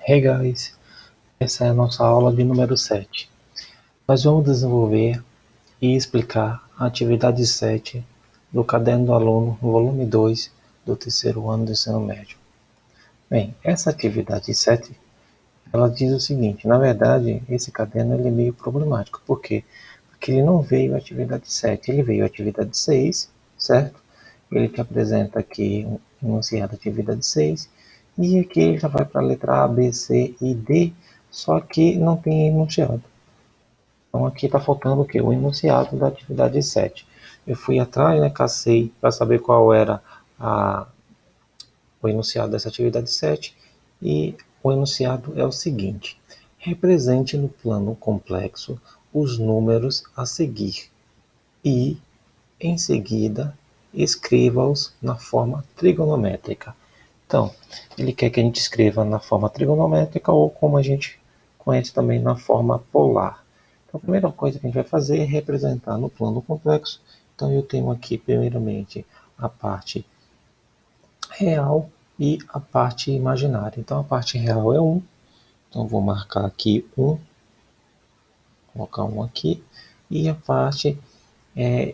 Hey guys, essa é a nossa aula de número 7. Nós vamos desenvolver e explicar a atividade 7 do Caderno do Aluno, volume 2, do terceiro ano do ensino médio. Bem, essa atividade 7, ela diz o seguinte: na verdade, esse caderno ele é meio problemático. Por quê? Porque ele não veio a atividade 7, ele veio a atividade 6, certo? Ele te apresenta aqui um enunciado da atividade 6, e aqui ele já vai para a letra A, B, C e D, só que não tem enunciado. Então aqui está faltando o quê? O enunciado da atividade 7. Eu fui atrás, né, cacei para saber qual era o enunciado dessa atividade 7, e o enunciado é o seguinte: represente no plano complexo os números a seguir e, em seguida, escreva-os na forma trigonométrica. Então, ele quer que a gente escreva na forma trigonométrica ou, como a gente conhece também, na forma polar. Então, a primeira coisa que a gente vai fazer é representar no plano complexo. Então, eu tenho aqui, primeiramente, a parte real e a parte imaginária. Então, a parte real é 1. Então, vou marcar aqui 1, colocar 1 aqui. E a parte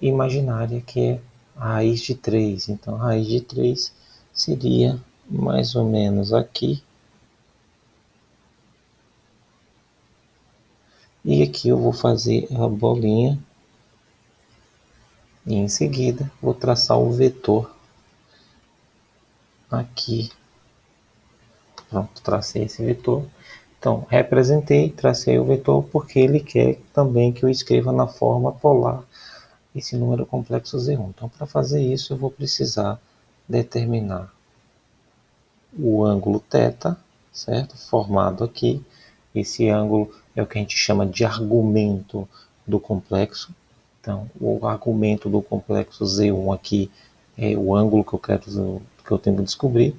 imaginária, que é a raiz de 3. Então, a raiz de 3 seria mais ou menos aqui. E aqui eu vou fazer a bolinha. E em seguida, vou traçar o vetor aqui. Pronto, tracei esse vetor. Então, representei, tracei o vetor porque ele quer também que eu escreva na forma polar esse número complexo Z1. Então, para fazer isso, eu vou precisar determinar o ângulo θ, certo? Formado aqui. Esse ângulo é o que a gente chama de argumento do complexo. Então, o argumento do complexo Z1 aqui é o ângulo que eu tenho que descobrir.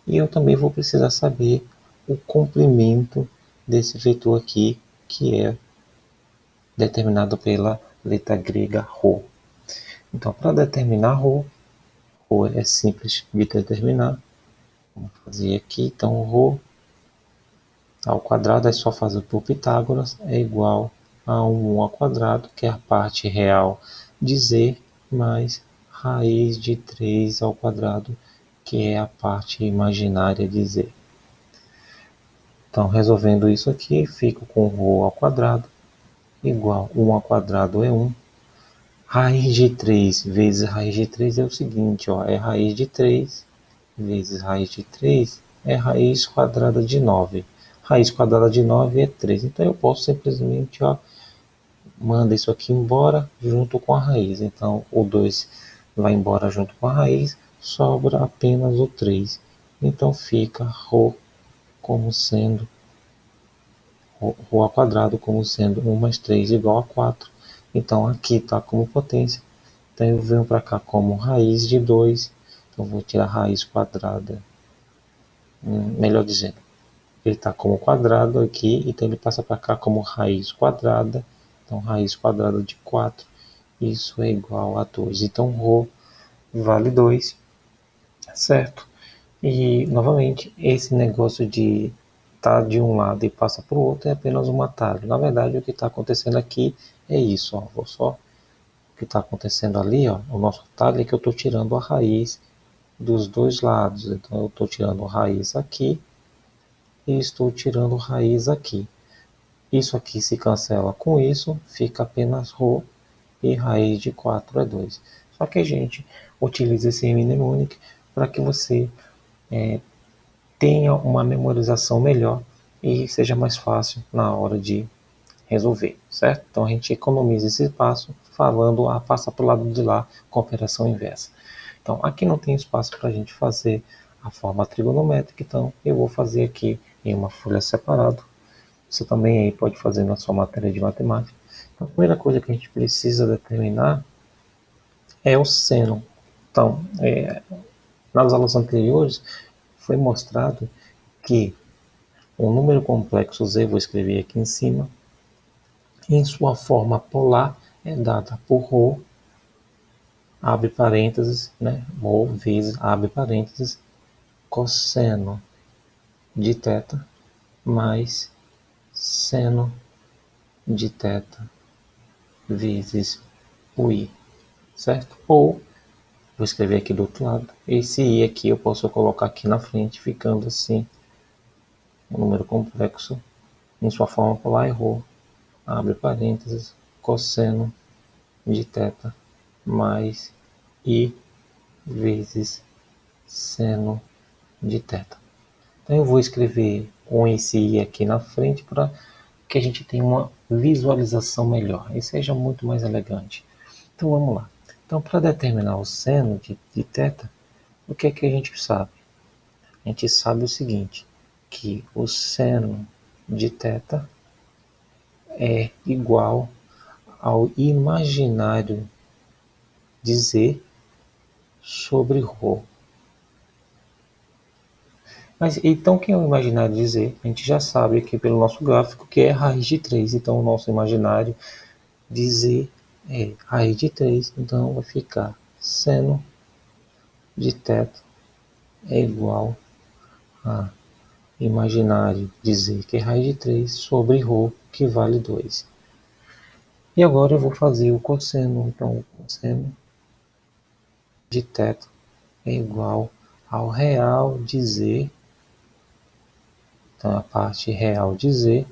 E eu também vou precisar saber o comprimento desse vetor aqui, que é determinado pela letra grega ρ. Então, para determinar ρ é simples de determinar. Vamos fazer aqui, então, ρ ao quadrado é só fazer por Pitágoras, é igual a 1 ao quadrado, que é a parte real de z, mais raiz de 3 ao quadrado, que é a parte imaginária de z. Então, resolvendo isso aqui, fico com ρ ao quadrado, igual 1 ao quadrado é 1. Raiz de 3 vezes raiz de 3 é o seguinte, ó, é raiz de 3 vezes raiz de 3 é raiz quadrada de 9. Raiz quadrada de 9 é 3. Então, eu posso simplesmente, manda isso aqui embora junto com a raiz. Então, o 2 vai embora junto com a raiz, sobra apenas o 3. Então, fica ρ como sendo ρ ao quadrado como sendo 1 mais 3 igual a 4. Então, aqui está como potência. Então, eu venho para cá como raiz de 2. Então, vou tirar a raiz quadrada. Melhor dizendo, ele está como quadrado aqui, então ele passa para cá como raiz quadrada. Então, raiz quadrada de 4, isso é igual a 2. Então, ρ vale 2, certo? E, novamente, esse negócio de estar de um lado e passa para o outro é apenas um atalho. Na verdade, o que está acontecendo aqui é isso. Vou só. O que está acontecendo ali, o nosso atalho é que eu estou tirando a raiz dos dois lados. Então, eu estou tirando a raiz aqui e estou tirando raiz aqui. Isso aqui se cancela com isso, fica apenas ρ, e raiz de 4 é 2. Só que a gente utiliza esse mnemonic para que você tenha uma memorização melhor e seja mais fácil na hora de resolver, certo? Então a gente economiza esse passo falando passa para o lado de lá com a operação inversa. Então aqui não tem espaço para a gente fazer a forma trigonométrica, então eu vou fazer aqui em uma folha separada. Você também aí pode fazer na sua matéria de matemática. Então, a primeira coisa que a gente precisa determinar é o seno. Então, nas aulas anteriores foi mostrado que o número complexo z, vou escrever aqui em cima, em sua forma polar é dada por ρ, abre parênteses, né, ρ vezes, abre parênteses, cosseno de θ, mais seno de θ vezes o i, certo? Ou, vou escrever aqui do outro lado, esse i aqui eu posso colocar aqui na frente, ficando assim, o número complexo em sua forma polar errou, abre parênteses, cosseno de θ mais i vezes seno de θ. Então eu vou escrever com esse i aqui na frente para que a gente tenha uma visualização melhor e seja muito mais elegante. Então vamos lá. Então para determinar o seno de θ, o que é que a gente sabe? A gente sabe o seguinte, que o seno de θ é igual ao imaginário de z sobre ρ. Mas então, quem é o imaginário de z? A gente já sabe aqui pelo nosso gráfico que é raiz de 3. Então, o nosso imaginário de z é raiz de 3. Então, vai ficar seno de θ é igual a imaginário de z, que é raiz de 3, sobre ρ, que vale 2. E agora eu vou fazer o cosseno. Então, o cosseno de θ é igual ao real de z, então a parte real de z,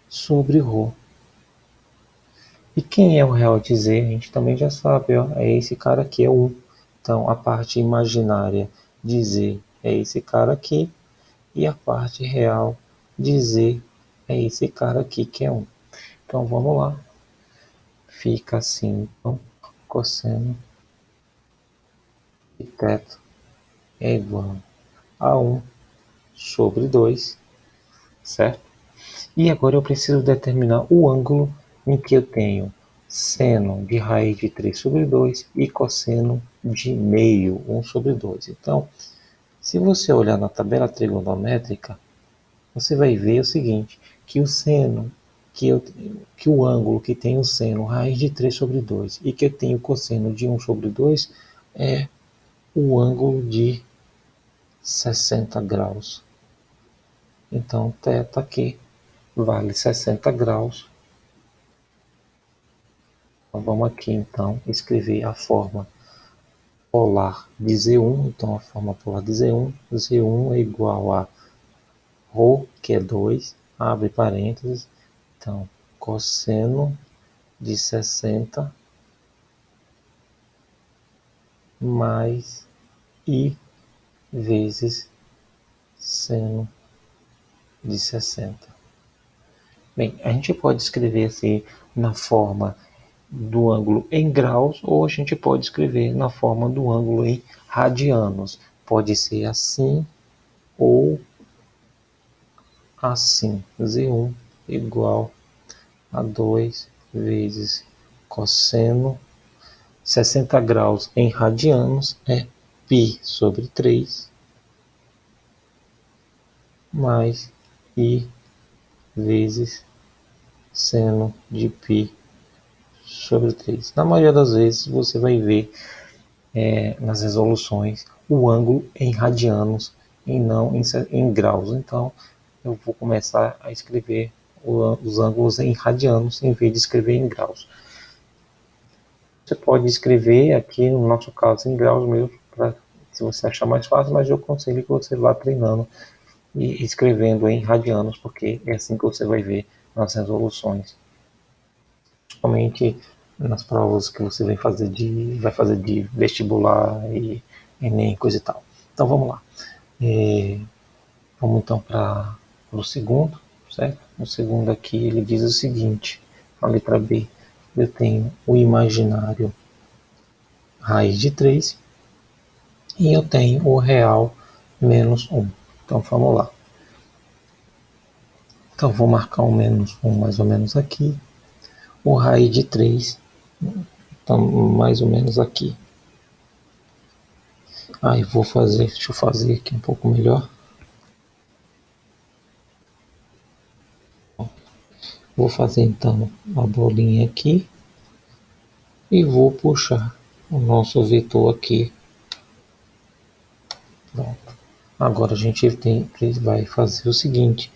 sobre ρ. E quem é o real de z? A gente também já sabe, ó, é esse cara aqui, é 1. Então, a parte imaginária de z é esse cara aqui, e a parte real de z é esse cara aqui, que é 1. Então, vamos lá. Fica assim, então, cosseno de θ é igual a 1 sobre 2, certo? E agora eu preciso determinar o ângulo em que eu tenho seno de raiz de 3 sobre 2 e cosseno de meio, 1 sobre 2. Então, se você olhar na tabela trigonométrica, você vai ver o seguinte, que o seno, que o ângulo que tem o seno raiz de 3 sobre 2 e que eu tenho cosseno de 1 sobre 2 é o ângulo de 60 graus. Então, θ aqui vale 60 graus. Então, vamos aqui, então, escrever a forma polar de Z1. Então, a forma polar de Z1, Z1 é igual a ρ, que é 2, abre parênteses. Então, cosseno de 60 mais I vezes seno de 60. Bem, a gente pode escrever assim na forma do ângulo em graus, ou a gente pode escrever na forma do ângulo em radianos. Pode ser assim ou assim. Z1 igual a 2 vezes cosseno 60 graus em radianos é π sobre 3 mais I vezes seno de π sobre 3. Na maioria das vezes você vai ver nas resoluções o ângulo em radianos e não em graus. Então eu vou começar a escrever os ângulos em radianos em vez de escrever em graus. Você pode escrever aqui, no nosso caso, em graus mesmo, se você achar mais fácil, mas eu aconselho que você vá treinando e escrevendo em radianos, porque é assim que você vai ver nas resoluções. Principalmente nas provas que você vai fazer de vestibular e Enem, coisa e tal. Então vamos lá. Vamos então para o segundo, certo? O segundo aqui ele diz o seguinte, a letra B, eu tenho o imaginário raiz de 3 e eu tenho o real menos 1. Então vamos lá. Então vou marcar o menos 1 mais ou menos aqui. O raiz de 3, então mais ou menos aqui. Aí deixa eu fazer aqui um pouco melhor. Vou fazer então a bolinha aqui e vou puxar o nosso vetor aqui. Pronto. Agora a gente vai fazer o seguinte,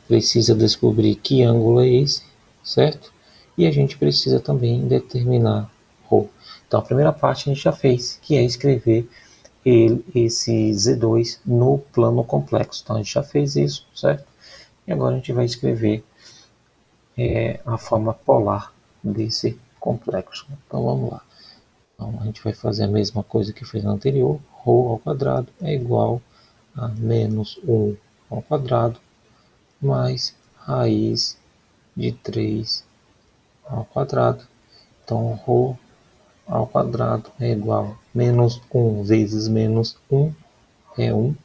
precisa descobrir que ângulo é esse, certo? E a gente precisa também determinar ρ. Então, a primeira parte a gente já fez, que é escrever esse Z2 no plano complexo. Então, a gente já fez isso, certo? E agora a gente vai escrever a forma polar desse complexo. Então, vamos lá. Então, a gente vai fazer a mesma coisa que fez no anterior. Ρ ao quadrado é igual a menos 1 ao quadrado mais raiz de 3 ao quadrado. Então, ρ ao quadrado é igual a menos 1 vezes menos 1 é 1,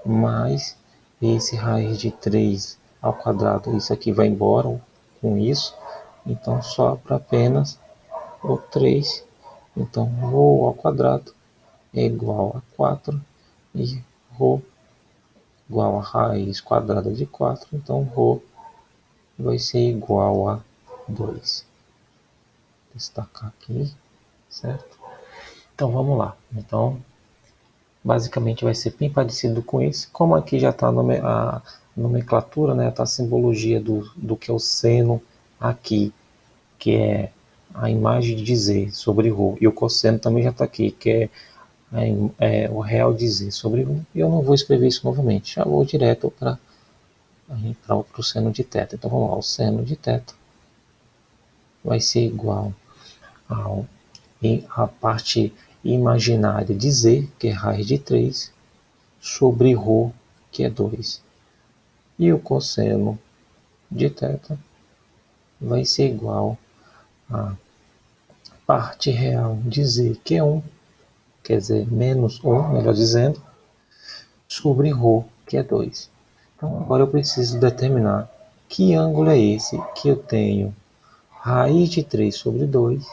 mais esse raiz de 3 ao quadrado, isso aqui vai embora com isso, então sobra apenas o 3. Então, ρ ao quadrado é igual a 4 e ρ igual a raiz quadrada de 4, então ρ vai ser igual a 2. Destacar aqui, certo? Então vamos lá. Então, basicamente vai ser bem parecido com esse. Como aqui já está a nomenclatura, né? Está a simbologia do que é o seno aqui, que é a imagem de dizer sobre ρ. E o cosseno também já está aqui, que é o real dizer sobre ρ. E eu não vou escrever isso novamente. Já vou direto para o seno de θ. Então vamos lá. O seno de θ vai ser igual a parte imaginária de z, que é raiz de 3, sobre ρ, que é 2. E o cosseno de θ vai ser igual a parte real de z, que é 1, quer dizer, menos 1, melhor dizendo, sobre ρ, que é 2. Então agora eu preciso determinar que ângulo é esse que eu tenho raiz de 3 sobre 2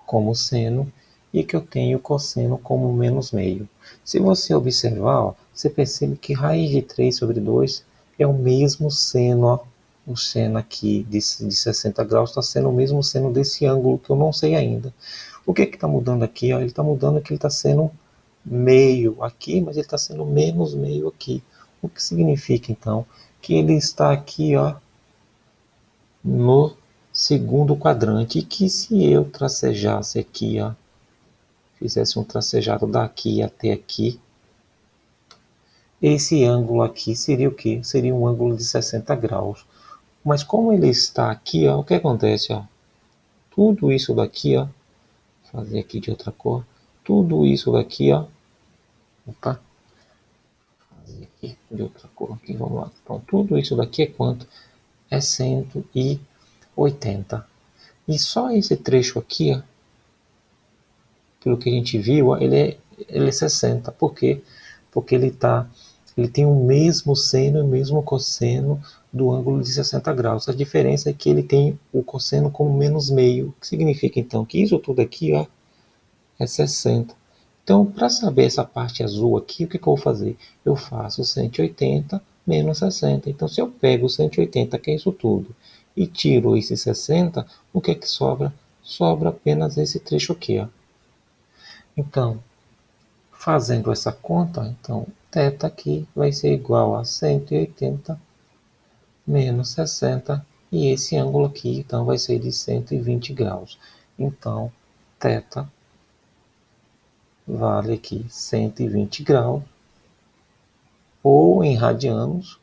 como seno e que eu tenho cosseno como menos meio. Se você observar, ó, você percebe que raiz de 3 sobre 2 é o mesmo seno, ó, o seno aqui de 60 graus está sendo o mesmo seno desse ângulo que eu não sei ainda. O que está mudando aqui? Ó? Ele está mudando que ele está sendo meio aqui, mas ele está sendo menos meio aqui. O que significa então que ele está aqui, ó, no segundo quadrante, e que se eu tracejasse aqui, ó, fizesse um tracejado daqui até aqui, esse ângulo aqui seria o quê? Seria um ângulo de 60 graus. Mas como ele está aqui, ó, o que acontece? Ó? Tudo isso daqui, ó, vou fazer aqui de outra cor, tudo isso daqui, ó, opa, fazer aqui de outra cor, aqui, vamos lá. Então, tudo isso daqui é quanto? É 180. E só esse trecho aqui, ó, pelo que a gente viu, ele é 60. Por quê? Porque ele tem o mesmo seno e o mesmo cosseno do ângulo de 60 graus. A diferença é que ele tem o cosseno como menos meio. O que significa, então, que isso tudo aqui, ó, é 60. Então, para saber essa parte azul aqui, o que eu vou fazer? Eu faço 180 menos 60. Então, se eu pego 180, que é isso tudo, e tiro esse 60, o que é que sobra? Sobra apenas esse trecho aqui, ó. Então, fazendo essa conta, então, θ aqui vai ser igual a 180 menos 60, e esse ângulo aqui, então, vai ser de 120 graus. Então, θ vale aqui 120 graus, ou em radianos,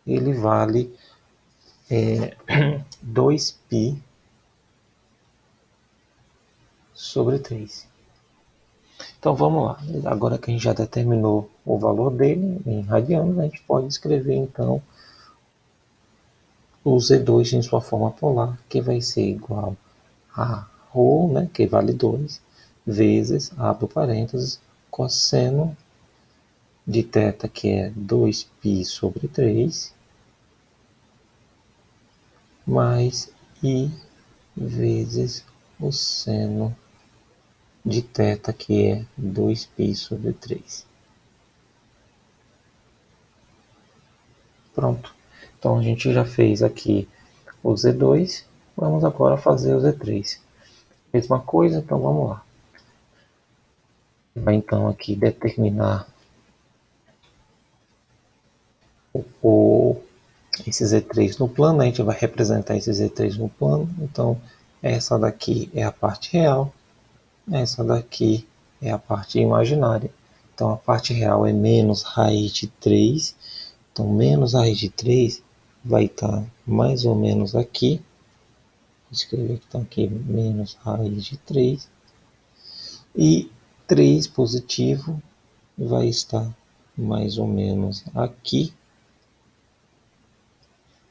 ele vale 2π sobre 3. Então vamos lá, agora que a gente já determinou o valor dele em radianos, a gente pode escrever então o Z2 em sua forma polar, que vai ser igual a ρ, né, que vale 2, vezes, abro parênteses, cosseno de θ, que é 2π sobre 3, mais I vezes o seno de θ, que é 2π sobre 3. Pronto. Então a gente já fez aqui o Z2, vamos agora fazer o Z3. Mesma coisa, então vamos lá. Vai então aqui determinar esse Z3 no plano, a gente vai representar esse Z3 no plano. Então, essa daqui é a parte real, essa daqui é a parte imaginária. Então, a parte real é menos raiz de 3. Então, menos raiz de 3 vai estar mais ou menos aqui. Vou escrever que está aqui menos raiz de 3. E 3 positivo vai estar mais ou menos aqui.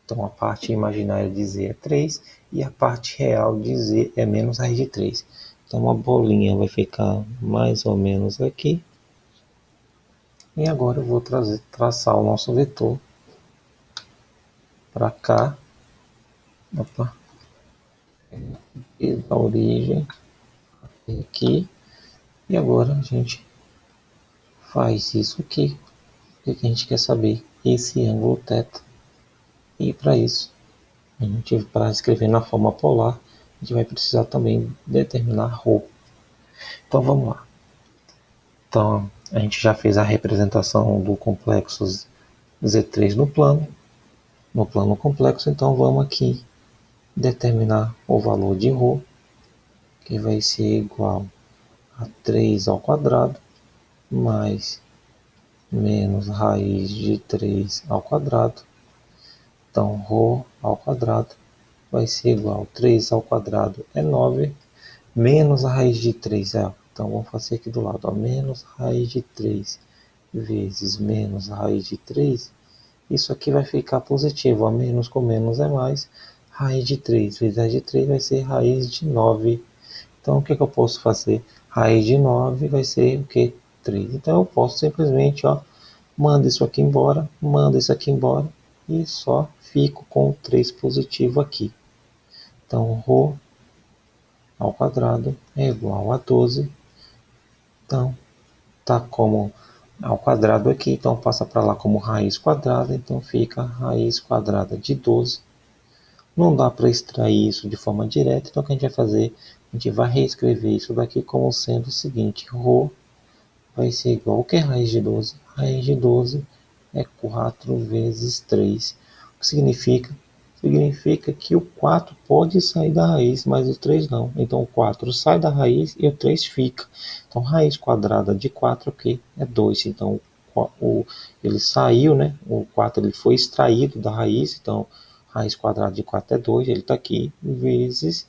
Então, a parte imaginária de Z é 3 e a parte real de Z é menos raiz de 3. Então, a bolinha vai ficar mais ou menos aqui. E agora eu vou traçar o nosso vetor para cá. Opa. Da origem aqui. E agora a gente faz isso aqui. O que a gente quer saber? Esse ângulo θ. E para isso, a gente, para escrever na forma polar, a gente vai precisar também determinar ρ. Então vamos lá. Então a gente já fez a representação do complexo Z3 no plano complexo. Então vamos aqui determinar o valor de ρ, que vai ser igual a 3 ao quadrado mais menos raiz de 3 ao quadrado. Então, ρ ao quadrado vai ser igual a 3 ao quadrado é 9, menos a raiz de 3 é. Então, vamos fazer aqui do lado, ó, menos raiz de 3 vezes menos raiz de 3. Isso aqui vai ficar positivo, ó, menos com menos é mais. Raiz de 3 vezes raiz de 3 vai ser raiz de 9. Então, o que eu posso fazer? Raiz de 9 vai ser o quê? 3. Então, eu posso simplesmente, ó, manda isso aqui embora, manda isso aqui embora e só fico com o 3 positivo aqui. Então, ρ ao quadrado é igual a 12. Então, tá como ao quadrado aqui, então passa para lá como raiz quadrada, então fica raiz quadrada de 12. Não dá para extrair isso de forma direta, então o que a gente vai fazer? A gente vai reescrever isso daqui como sendo o seguinte: ρ vai ser igual ao que é raiz de 12? Raiz de 12 é 4 vezes 3. O que significa? Significa que o 4 pode sair da raiz, mas o 3 não. Então o 4 sai da raiz e o 3 fica. Então raiz quadrada de 4 é o quê? É 2. Então ele saiu, né? O 4 ele foi extraído da raiz, então raiz quadrada de 4 é 2, ele está aqui, vezes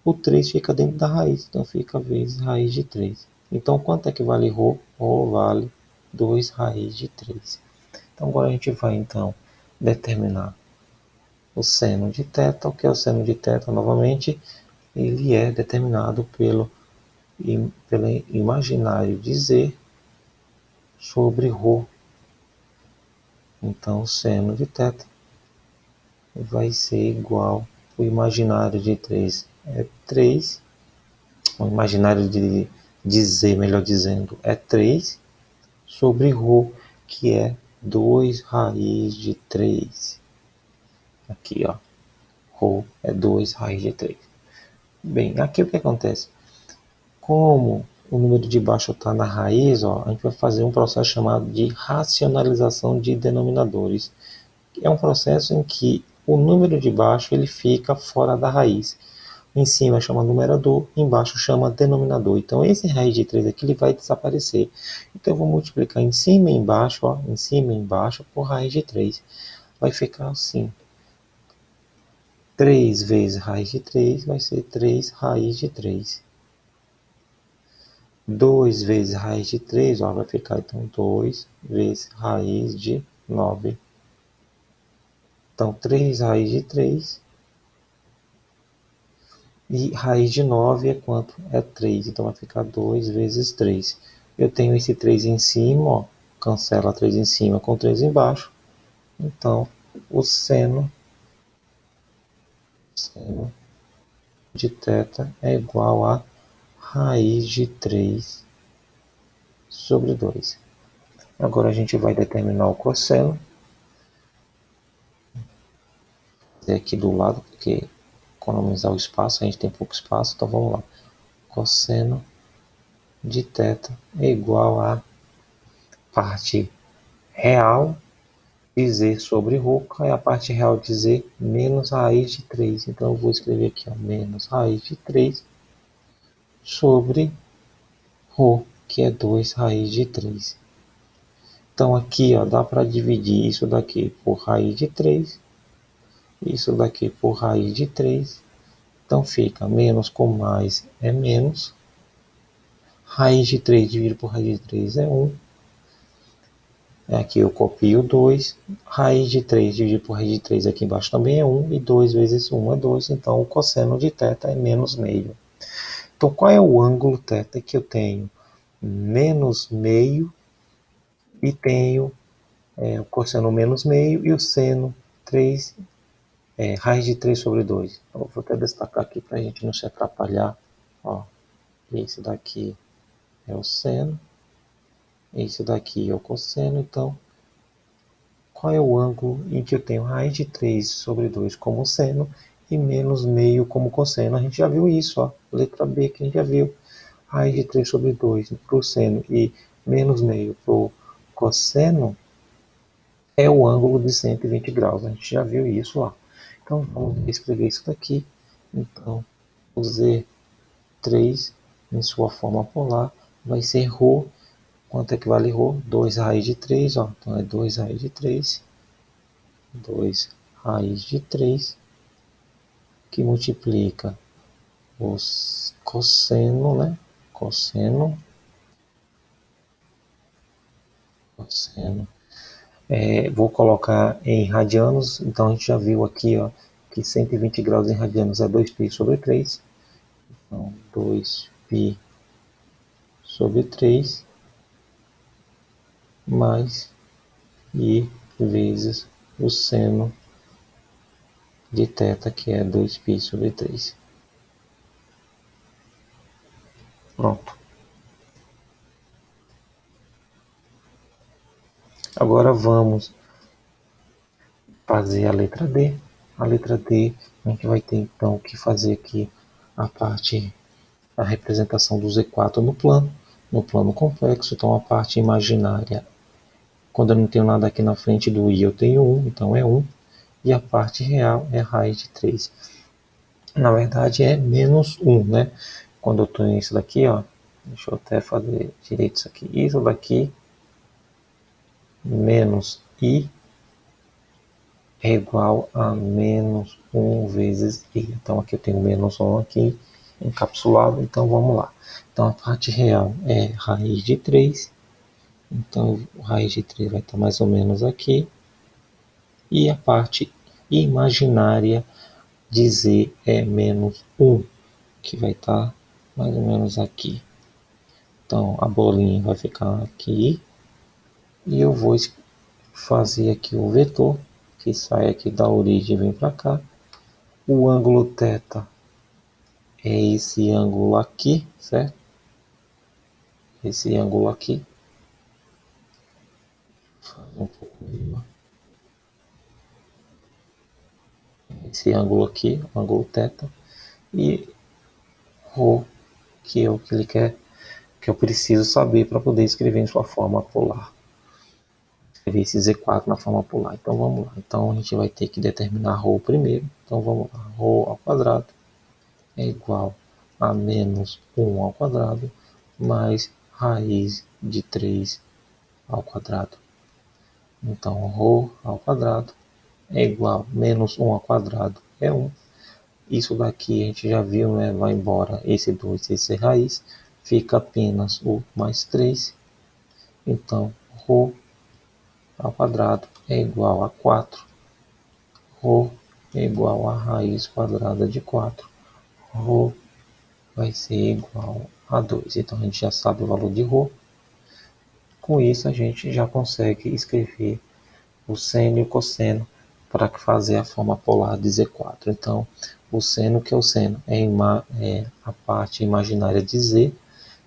o 3 fica dentro da raiz, então fica vezes raiz de 3. Então, quanto é que vale ρ? ρ vale 2 raiz de 3. Então, agora a gente vai, então, determinar o seno de θ. O que é o seno de θ? Novamente, ele é determinado pelo imaginário de Z sobre ρ. Então, o seno de θ vai ser igual, o imaginário de 3 é 3, o imaginário de Z, melhor dizendo, é 3, sobre ρ, que é 2 raiz de 3. Aqui, ó, ρ é 2 raiz de 3. Bem, aqui o que acontece? Como o número de baixo está na raiz, ó, a gente vai fazer um processo chamado de racionalização de denominadores. É um processo em que o número de baixo ele fica fora da raiz. Em cima chama numerador, embaixo chama denominador. Então esse raiz de 3 aqui ele vai desaparecer. Então eu vou multiplicar em cima e embaixo, ó, em cima e embaixo por raiz de 3. Vai ficar assim. 3 vezes raiz de 3 vai ser 3 raiz de 3. 2 vezes raiz de 3, ó, vai ficar então 2 vezes raiz de 9. Então 3 raiz de 3. E raiz de 9 é quanto? É 3. Então vai ficar 2 vezes 3. Eu tenho esse 3 em cima, ó, cancela 3 em cima com 3 embaixo. Então, o seno de θ é igual a raiz de 3 sobre 2. Agora a gente vai determinar o cosseno. Aqui do lado, porque economizar o espaço, a gente tem pouco espaço, então vamos lá. Cosseno de θ é igual a parte real de z sobre ρ, qual é a parte real de z? Menos raiz de 3. Então, eu vou escrever aqui, ó, menos raiz de 3 sobre ρ, que é 2 raiz de 3. Então, aqui, ó, dá para dividir isso daqui por raiz de 3, isso daqui por raiz de 3. Então, fica menos com mais é menos. Raiz de 3 dividido por raiz de 3 é 1. Aqui eu copio 2. Raiz de 3 dividido por raiz de 3 aqui embaixo também é 1. E 2 vezes 1 é 2. Então, o cosseno de θ é menos meio. Então, qual é o ângulo θ que eu tenho? Menos meio e tenho o cosseno menos meio e o seno 3, raiz de 3 sobre 2. Então, vou até destacar aqui para a gente não se atrapalhar. Ó, esse daqui é o seno, esse daqui é o cosseno. Então, qual é o ângulo em que eu tenho raiz de 3 sobre 2 como seno e menos meio como cosseno? A gente já viu isso, ó, letra B que a gente já viu. Raiz de 3 sobre 2 para o seno e menos meio para o cosseno é o ângulo de 120 graus. A gente já viu isso lá. Então, vamos escrever isso daqui. Então, o Z3 em sua forma polar vai ser ρ. Quanto é que vale ρ? 2 raiz de 3, ó. Então, é 2 raiz de 3. 2 raiz de 3, que multiplica o cosseno, né? Cosseno. Vou colocar em radianos, então a gente já viu aqui, ó, que 120 graus em radianos é 2π sobre 3. Então, 2π sobre 3 mais I vezes o seno de θ, que é 2π sobre 3. Pronto. Agora vamos fazer a letra D. A letra D, a gente vai ter então que fazer aqui a representação do Z4 no plano complexo. Então, a parte imaginária, quando eu não tenho nada aqui na frente do I, eu tenho 1, então é 1. E a parte real é raiz de 3. Na verdade, é menos 1, né? Quando eu tenho isso daqui, ó, deixa eu até fazer direito isso aqui. Isso daqui, menos I, é igual a menos 1 vezes I. Então, aqui eu tenho menos 1 aqui, encapsulado. Então, vamos lá. Então, a parte real é raiz de 3. Então, raiz de 3 vai estar mais ou menos aqui. E a parte imaginária de Z é menos 1, que vai estar mais ou menos aqui. Então, a bolinha vai ficar aqui. E eu vou fazer aqui o vetor, que sai aqui da origem e vem para cá. O ângulo θ é esse ângulo aqui, certo? Esse ângulo aqui. Um pouco melhor. Esse ângulo aqui, o ângulo θ. E ρ, que é o que ele quer, que eu preciso saber para poder escrever em sua forma polar. Escrever esse Z4 na forma polar. Então vamos lá. Então a gente vai ter que determinar ρ primeiro. Então vamos lá. Ρ ao quadrado é igual a menos 1 ao quadrado mais raiz de 3 ao quadrado. Então, ρ ao quadrado é igual a menos 1 ao quadrado é 1. Isso daqui a gente já viu, né? Vai embora esse 2, esse raiz. Fica apenas o mais 3. Então, ρ ao quadrado é igual a 4. Ρ é igual a raiz quadrada de 4. Ρ vai ser igual a 2. Então, a gente já sabe o valor de ρ. Com isso, a gente já consegue escrever o seno e o cosseno para fazer a forma polar de Z4. Então, o seno, que é o seno, é a parte imaginária de Z,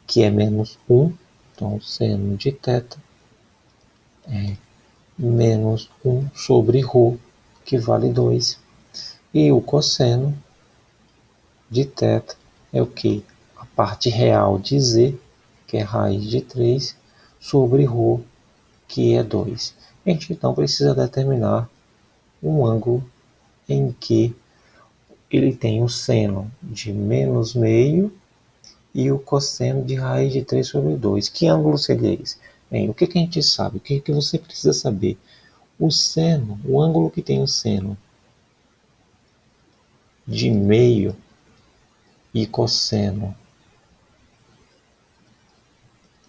que é menos 1. Então, o seno de θ é menos 1 sobre ρ, que vale 2. E o cosseno de θ é o que? A parte real de Z, que é raiz de 3, sobre ρ, que é 2. A gente então precisa determinar um ângulo em que ele tem o seno de menos meio e o cosseno de raiz de 3 sobre 2. Que ângulo seria esse? Bem, o que a gente sabe? O que você precisa saber? O seno, o ângulo que tem o seno de meio e cosseno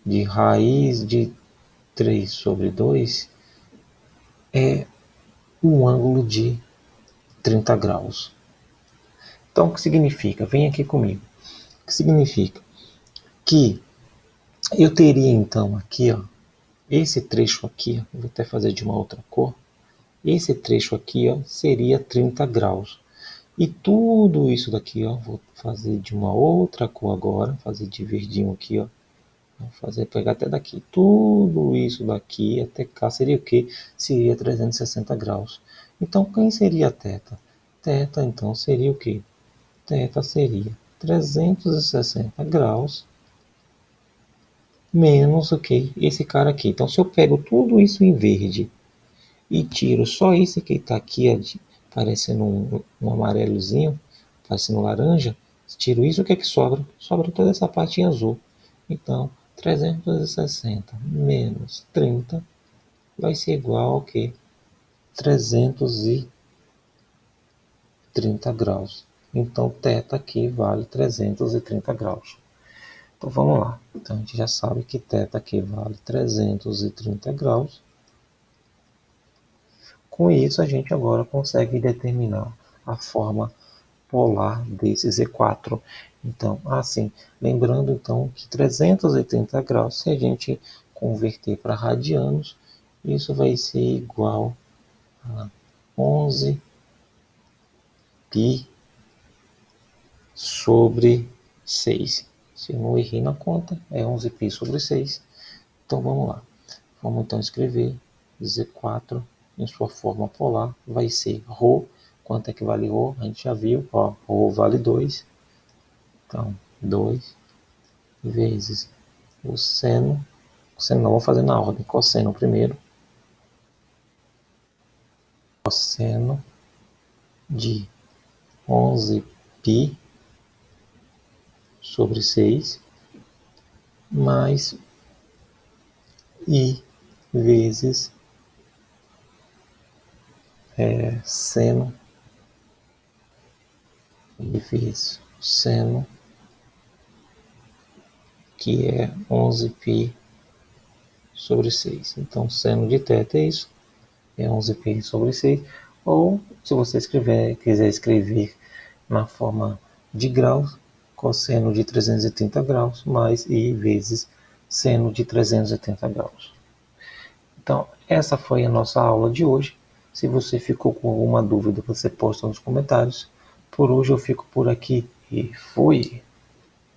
de raiz de 3 sobre 2 é um ângulo de 30 graus. Então, o que significa? Vem aqui comigo. O que significa? Que eu teria então aqui, ó, esse trecho aqui, vou até fazer de uma outra cor, esse trecho aqui, ó, seria 30 graus. E tudo isso daqui, ó, vou fazer de uma outra cor agora, fazer de verdinho aqui, ó. Vou fazer, pegar até daqui. Tudo isso daqui até cá seria o quê? Seria 360 graus. Então, quem seria θ? θ, então, seria o quê? θ seria 360 graus menos o que? Esse cara aqui. Então, se eu pego tudo isso em verde e tiro só esse que está aqui, parecendo um amarelozinho, parecendo laranja, tiro isso, o que é que sobra? Sobra toda essa parte em azul. Então, 360 menos 30 vai ser igual ao que? 330 graus. Então, θ aqui vale 330 graus. Então, vamos lá. Então, a gente já sabe que θ aqui vale 330 graus. Com isso, a gente agora consegue determinar a forma polar desse Z4. Então, assim, lembrando então que 330 graus, se a gente converter para radianos, isso vai ser igual a 11 π sobre 6. Se eu não errei na conta, é 11 π sobre 6. Então, vamos lá. Vamos então escrever Z4 em sua forma polar. Vai ser ρ. Quanto é que vale ρ? A gente já viu. Ó, ρ vale 2. Então, 2 vezes o seno. O seno não, vou fazer na ordem. Cosseno primeiro. Cosseno de 11 π sobre 6 mais I vezes seno e vezes seno, que é 11 π sobre 6. Então, seno de θ é isso, é 11 π sobre 6. Ou, se você quiser escrever na forma de graus, cosseno de 330 graus mais I vezes seno de 380 graus. Então, essa foi a nossa aula de hoje. Se você ficou com alguma dúvida, você posta nos comentários. Por hoje eu fico por aqui e fui!